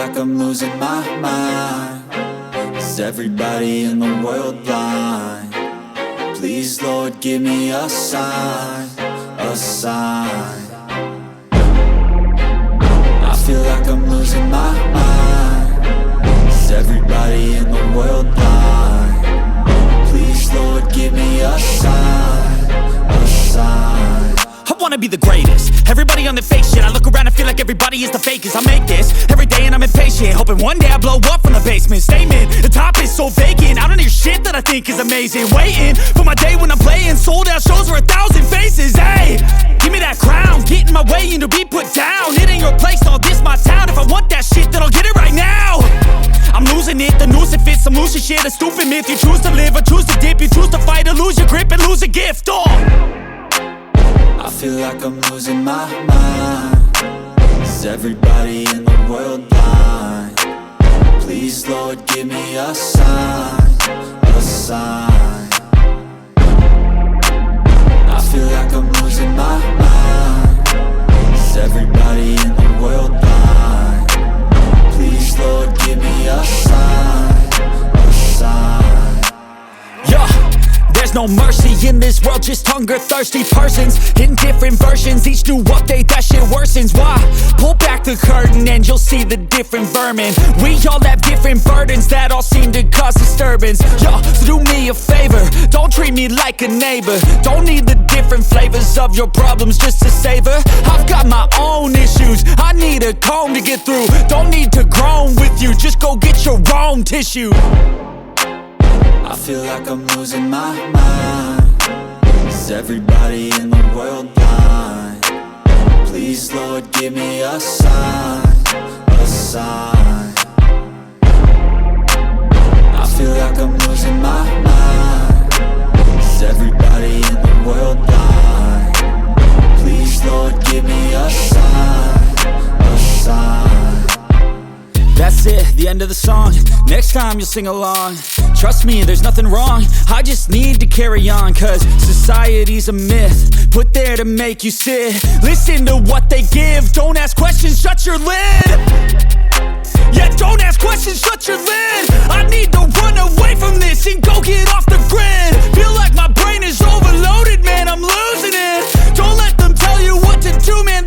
like I'm losing my mind. Is everybody in the world blind? Please, Lord, give me a sign, a sign. I feel like I'm losing my mind. Is everybody in the world blind? Please, Lord, give me a sign, a sign. I wanna be the greatest. Everybody on the fake shit. I look around and feel like everybody is the fakest. I make this every day and I'm impatient, hoping one day I blow up from the basement. Statement, the top is so vacant. I don't hear shit that I think is amazing. Waiting for my day when I'm playing sold out shows for 1,000 faces. Hey, give me that crown, get in my way and to be put down. It ain't your place, no, this my town. If I want that shit, then I'll get it right now. I'm losing it, the noose it fits. I'm losing shit, a stupid myth. You choose to live or choose to dip. You choose to fight or lose your grip and lose a gift. I feel like I'm losing my mind. Is everybody in the world blind? Please, Lord, give me a sign, a sign. I feel like I'm losing my mind. Is everybody in the world blind? Please, Lord, give me a sign, a sign. Yeah. There's no mercy in this world, just hunger-thirsty persons in different versions. Each new update, that shit worsens. Why? Pull back the curtain and you'll see the different vermin. We all have different burdens that all seem to cause disturbance. Yo, so do me a favor, don't treat me like a neighbor. Don't need the different flavors of your problems just to savor. I've got my own issues, I need a comb to get through. Don't need to groan with you, just go get your own tissue. I feel like I'm losing my mind. Is everybody in the world blind? Please, Lord, give me a sign, a sign. I feel like I'm losing my mind. Is everybody in the world blind? Please, Lord, give me a sign, a sign. That's it, the end of the song. Next time you'll sing along. Trust me, there's nothing wrong. I just need to carry on, cause society's a myth put there to make you sit. Listen to what they give. Don't ask questions, shut your lid. Yeah, don't ask questions, shut your lid. I need to run away from this and go get off the grid. Feel like my brain is overloaded, man, I'm losing it. Don't let them tell you what to do, man.